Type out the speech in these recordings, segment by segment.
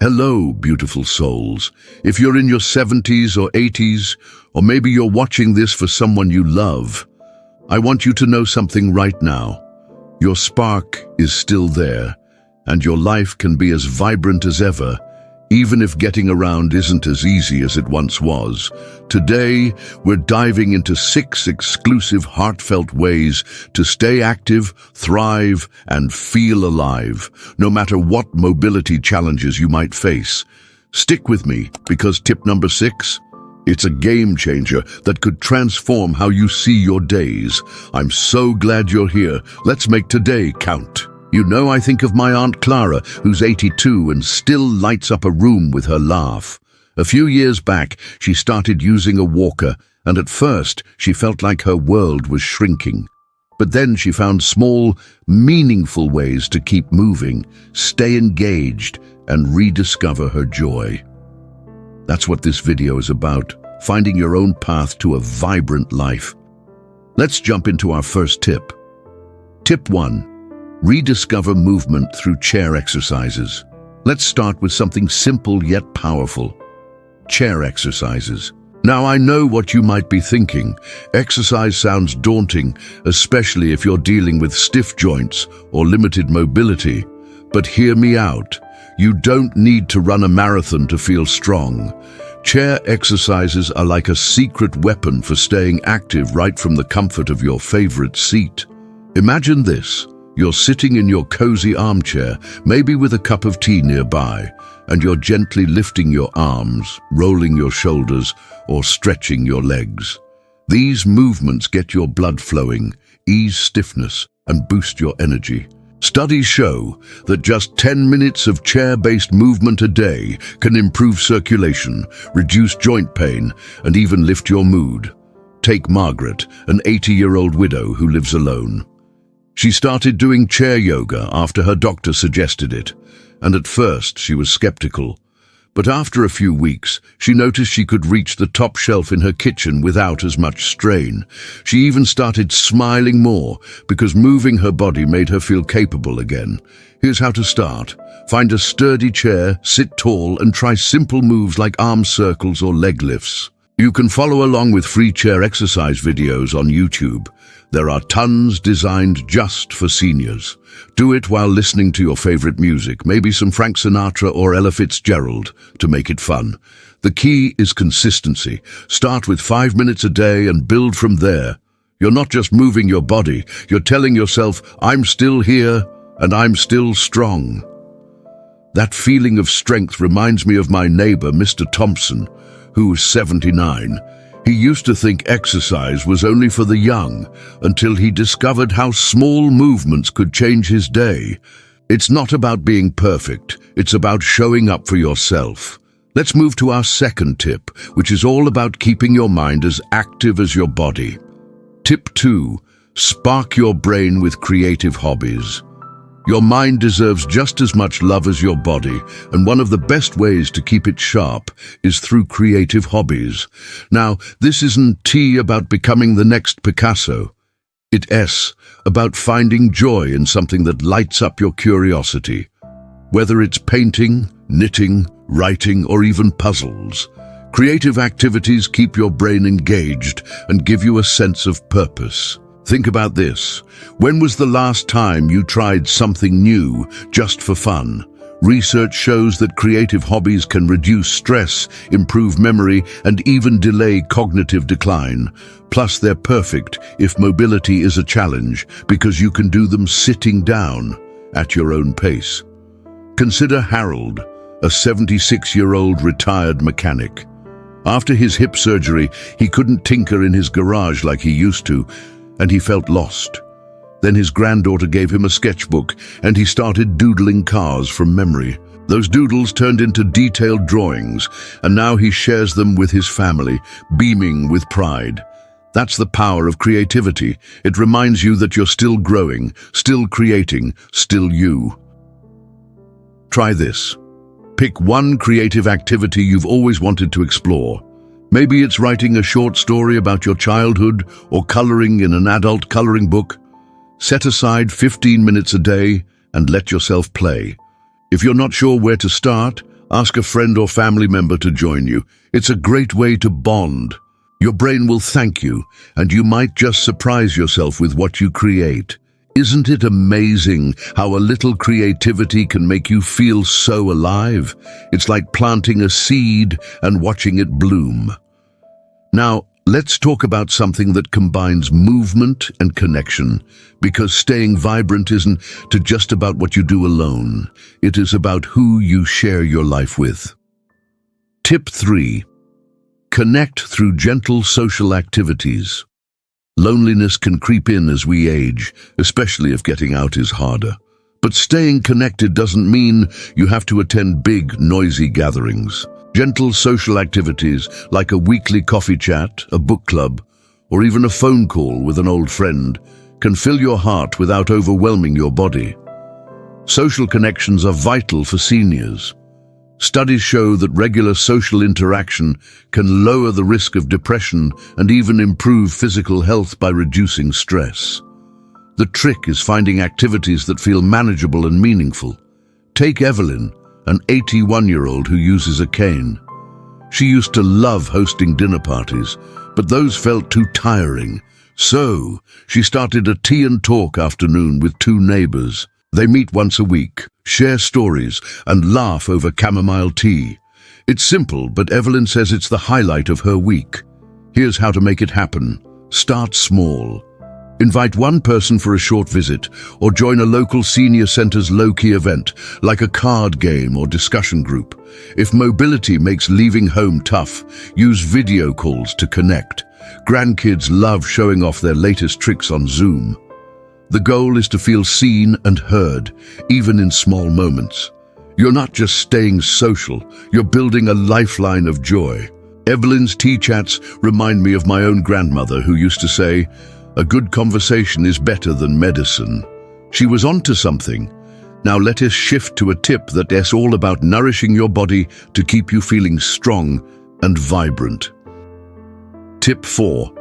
Hello, beautiful souls. If you're in your 70s or 80s, or maybe you're watching this for someone you love, I want you to know something right now. Your spark is still there, and your life can be as vibrant as ever, even if getting around isn't as easy as it once was. Today, we're diving into 6 exclusive, heartfelt ways to stay active, thrive, and feel alive, no matter what mobility challenges you might face. Stick with me, because tip number 6, it's a game changer that could transform how you see your days. I'm so glad you're here. Let's make today count. You know, I think of my Aunt Clara, who's 82 and still lights up a room with her laugh. A few years back, she started using a walker, and at first, she felt like her world was shrinking. But then she found small, meaningful ways to keep moving, stay engaged, and rediscover her joy. That's what this video is about, finding your own path to a vibrant life. Let's jump into our first tip. Tip 1. Rediscover movement through chair exercises. Let's start with something simple yet powerful. Chair exercises. Now, I know what you might be thinking. Exercise sounds daunting, especially if you're dealing with stiff joints or limited mobility. But hear me out. You don't need to run a marathon to feel strong. Chair exercises are like a secret weapon for staying active right from the comfort of your favorite seat. Imagine this. You're sitting in your cozy armchair, maybe with a cup of tea nearby, and you're gently lifting your arms, rolling your shoulders, or stretching your legs. These movements get your blood flowing, ease stiffness, and boost your energy. Studies show that just 10 minutes of chair-based movement a day can improve circulation, reduce joint pain, and even lift your mood. Take Margaret, an 80-year-old widow who lives alone. She started doing chair yoga after her doctor suggested it, and at first she was skeptical. But after a few weeks, she noticed she could reach the top shelf in her kitchen without as much strain. She even started smiling more because moving her body made her feel capable again. Here's how to start. Find a sturdy chair, sit tall, and try simple moves like arm circles or leg lifts. You can follow along with free chair exercise videos on YouTube. There are tons designed just for seniors. Do it while listening to your favorite music, maybe some Frank Sinatra or Ella Fitzgerald, to make it fun. The key is consistency. Start with 5 minutes a day and build from there. You're not just moving your body, you're telling yourself, I'm still here and I'm still strong. That feeling of strength reminds me of my neighbor, Mr. Thompson, who was 79. He used to think exercise was only for the young, until he discovered how small movements could change his day. It's not about being perfect, it's about showing up for yourself. Let's move to our second tip, which is all about keeping your mind as active as your body. Tip 2. Spark your brain with creative hobbies. Your mind deserves just as much love as your body, and one of the best ways to keep it sharp is through creative hobbies. Now, this isn't T about becoming the next Picasso. It's S about finding joy in something that lights up your curiosity. Whether it's painting, knitting, writing, or even puzzles, creative activities keep your brain engaged and give you a sense of purpose. Think about this. When was the last time you tried something new just for fun? Research shows that creative hobbies can reduce stress, improve memory, and even delay cognitive decline. Plus, they're perfect if mobility is a challenge, because you can do them sitting down at your own pace. Consider Harold, a 76-year-old retired mechanic. After his hip surgery, he couldn't tinker in his garage like he used to, and he felt lost. Then his granddaughter gave him a sketchbook, and he started doodling cars from memory. Those doodles turned into detailed drawings, and now he shares them with his family, beaming with pride. That's the power of creativity. It reminds you that you're still growing, still creating, still you. Try this. Pick one creative activity you've always wanted to explore. Maybe it's writing a short story about your childhood or coloring in an adult coloring book. Set aside 15 minutes a day and let yourself play. If you're not sure where to start, Ask a friend or family member to join you. It's a great way to bond. Your brain will thank you, and you might just surprise yourself with what you create. Isn't it amazing how a little creativity can make you feel so alive? It's like planting a seed and watching it bloom. Now, let's talk about something that combines movement and connection, because staying vibrant isn't just about what you do alone. It is about who you share your life with. Tip 3. Connect through gentle social activities. Loneliness can creep in as we age, especially if getting out is harder. But staying connected doesn't mean you have to attend big, noisy gatherings. Gentle social activities like a weekly coffee chat, a book club, or even a phone call with an old friend can fill your heart without overwhelming your body. Social connections are vital for seniors. Studies show that regular social interaction can lower the risk of depression and even improve physical health by reducing stress. The trick is finding activities that feel manageable and meaningful. Take Evelyn, an 81-year-old who uses a cane. She used to love hosting dinner parties, but those felt too tiring. So, she started a tea and talk afternoon with 2 neighbors. They meet once a week, share stories, and laugh over chamomile tea. It's simple, but Evelyn says it's the highlight of her week. Here's how to make it happen. Start small. Invite one person for a short visit, or join a local senior center's low-key event, like a card game or discussion group. If mobility makes leaving home tough, use video calls to connect. Grandkids love showing off their latest tricks on Zoom. The goal is to feel seen and heard, even in small moments. You're not just staying social, you're building a lifeline of joy. Evelyn's tea chats remind me of my own grandmother, who used to say, "A good conversation is better than medicine." She was onto something. Now let us shift to a tip that is all about nourishing your body to keep you feeling strong and vibrant. Tip 4.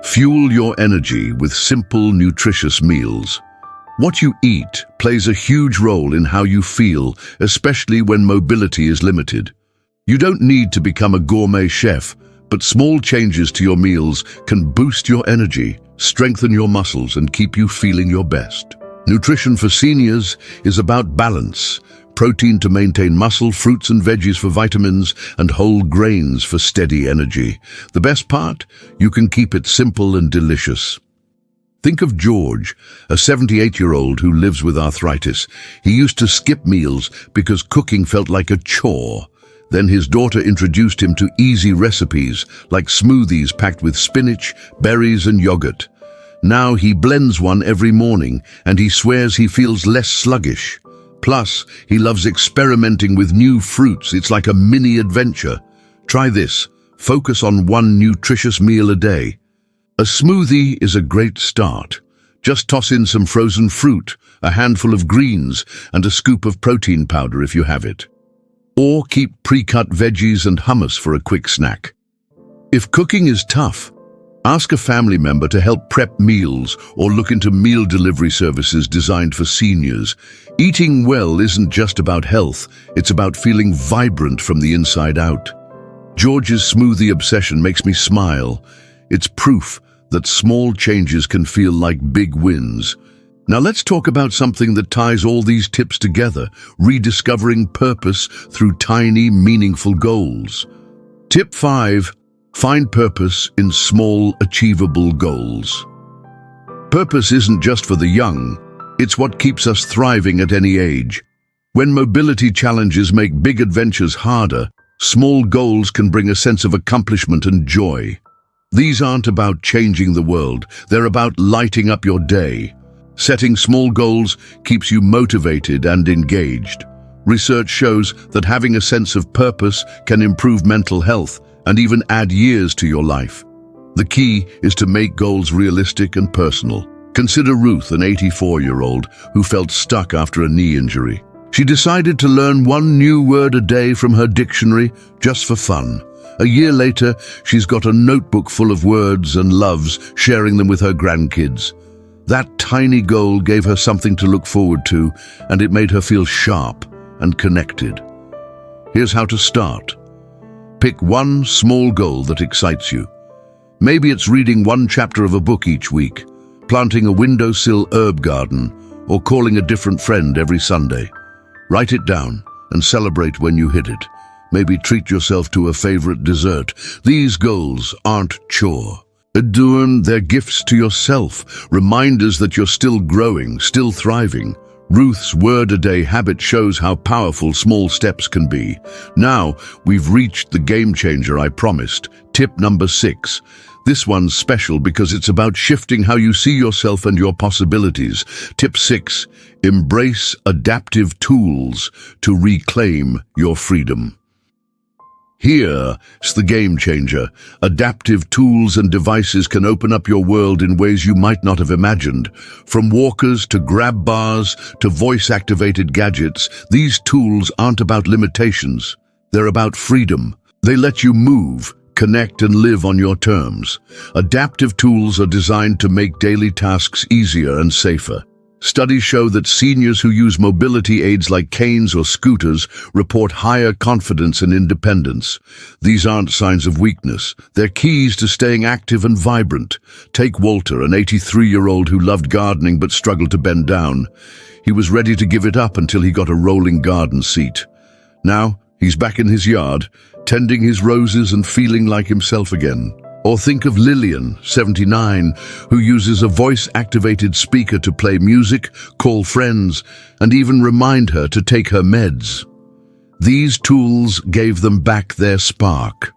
Fuel your energy with simple, nutritious meals. What you eat plays a huge role in how you feel, especially when mobility is limited. You don't need to become a gourmet chef, but small changes to your meals can boost your energy, strengthen your muscles, and keep you feeling your best. Nutrition for seniors is about balance. Protein to maintain muscle, fruits and veggies for vitamins, and whole grains for steady energy. The best part? You can keep it simple and delicious. Think of George, a 78-year-old who lives with arthritis. He used to skip meals because cooking felt like a chore. Then his daughter introduced him to easy recipes, like smoothies packed with spinach, berries and yogurt. Now he blends one every morning, and he swears he feels less sluggish. Plus, he loves experimenting with new fruits. It's like a mini adventure. Try this. Focus on one nutritious meal a day. A smoothie is a great start. Just toss in some frozen fruit, a handful of greens, and a scoop of protein powder if you have it. Or keep pre-cut veggies and hummus for a quick snack. If cooking is tough, ask a family member to help prep meals or look into meal delivery services designed for seniors. Eating well isn't just about health, it's about feeling vibrant from the inside out. George's smoothie obsession makes me smile. It's proof that small changes can feel like big wins. Now let's talk about something that ties all these tips together, rediscovering purpose through tiny, meaningful goals. Tip 5. Find purpose in small, achievable goals. Purpose isn't just for the young, it's what keeps us thriving at any age. When mobility challenges make big adventures harder, small goals can bring a sense of accomplishment and joy. These aren't about changing the world, they're about lighting up your day. Setting small goals keeps you motivated and engaged. Research shows that having a sense of purpose can improve mental health and even add years to your life. The key is to make goals realistic and personal. Consider Ruth, an 84-year-old who felt stuck after a knee injury. She decided to learn one new word a day from her dictionary just for fun. A year later, she's got a notebook full of words and loves sharing them with her grandkids. That tiny goal gave her something to look forward to, and it made her feel sharp and connected. Here's how to start. Pick one small goal that excites you. Maybe it's reading one chapter of a book each week, planting a windowsill herb garden, or calling a different friend every Sunday. Write it down and celebrate when you hit it. Maybe treat yourself to a favorite dessert. These goals aren't chore. They're gifts to yourself, reminders that you're still growing, still thriving. Ruth's word-a-day habit shows how powerful small steps can be. Now, we've reached the game changer I promised. Tip number 6. This one's special because it's about shifting how you see yourself and your possibilities. Tip 6. Embrace adaptive tools to reclaim your freedom. Here's the game changer. Adaptive tools and devices can open up your world in ways you might not have imagined. From walkers to grab bars to voice-activated gadgets, these tools aren't about limitations. They're about freedom. They let you move, connect, and live on your terms. Adaptive tools are designed to make daily tasks easier and safer. Studies show that seniors who use mobility aids like canes or scooters report higher confidence and independence. These aren't signs of weakness. They're keys to staying active and vibrant. Take Walter, an 83-year-old who loved gardening but struggled to bend down. He was ready to give it up until he got a rolling garden seat. Now, he's back in his yard, tending his roses and feeling like himself again. Or think of Lillian, 79, who uses a voice-activated speaker to play music, call friends, and even remind her to take her meds. These tools gave them back their spark.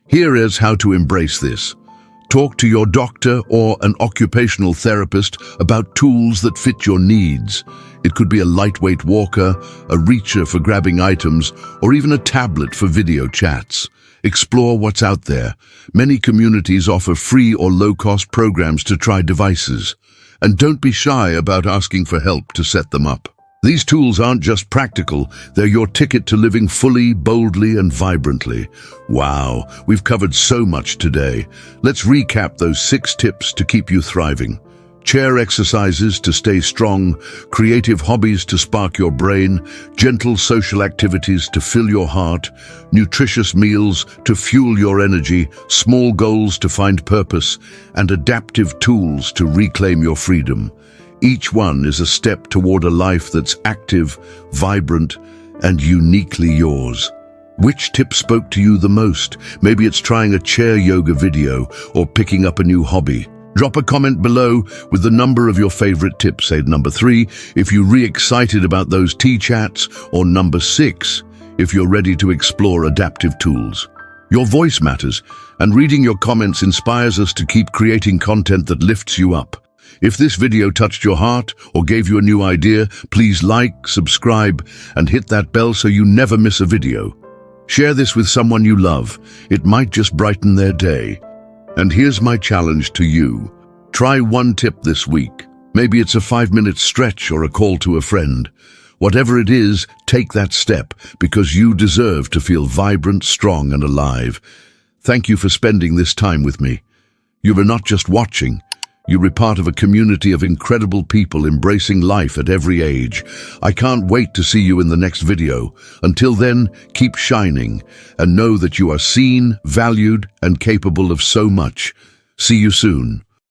Here is how to embrace this. Talk to your doctor or an occupational therapist about tools that fit your needs. It could be a lightweight walker, a reacher for grabbing items, or even a tablet for video chats. Explore what's out there. Many communities offer free or low-cost programs to try devices. And don't be shy about asking for help to set them up. These tools aren't just practical, they're your ticket to living fully, boldly, and vibrantly. Wow, we've covered so much today. Let's recap those 6 tips to keep you thriving. Chair exercises to stay strong, creative hobbies to spark your brain, gentle social activities to fill your heart, nutritious meals to fuel your energy, small goals to find purpose, and adaptive tools to reclaim your freedom. Each one is a step toward a life that's active, vibrant, and uniquely yours. Which tip spoke to you the most? Maybe it's trying a chair yoga video or picking up a new hobby. Drop a comment below with the number of your favorite tips. Say number 3 if you're re-excited about those tea chats, or number 6 if you're ready to explore adaptive tools. Your voice matters, and reading your comments inspires us to keep creating content that lifts you up. If this video touched your heart or gave you a new idea, please like, subscribe, and hit that bell so you never miss a video. Share this with someone you love. It might just brighten their day. And here's my challenge to you. Try one tip this week. Maybe it's a 5-minute stretch or a call to a friend. Whatever it is, take that step, because you deserve to feel vibrant, strong, and alive. Thank you for spending this time with me. You are not just watching. You are part of a community of incredible people embracing life at every age. I can't wait to see you in the next video. Until then, keep shining and know that you are seen, valued, and capable of so much. See you soon.